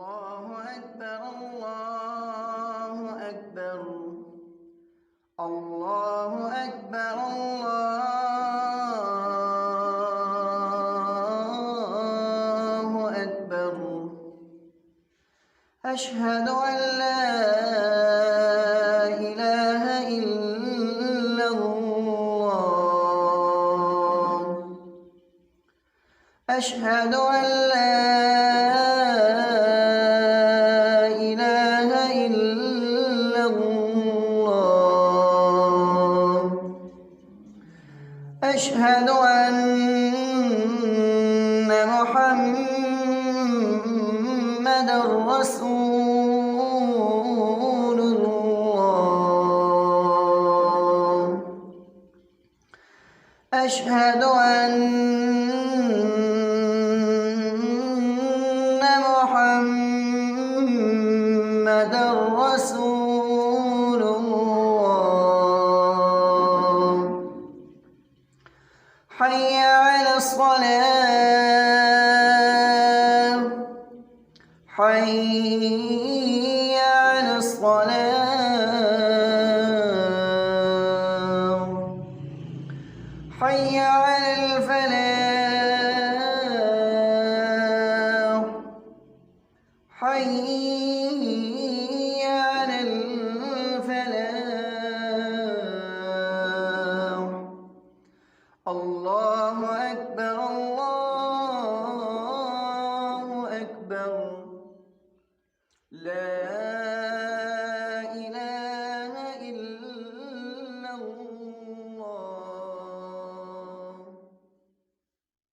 الله أكبر الله أكبر الله أكبر الله أكبر أشهد أن لا إله إلا الله أشهد أن لا إله إلا الله أشهد أن محمدًا رسول الله أشهد أن محمدًا رسول الله حي على الصلاة حي على الصلاة حي على الفلاح حي على الفلاح الله أكبر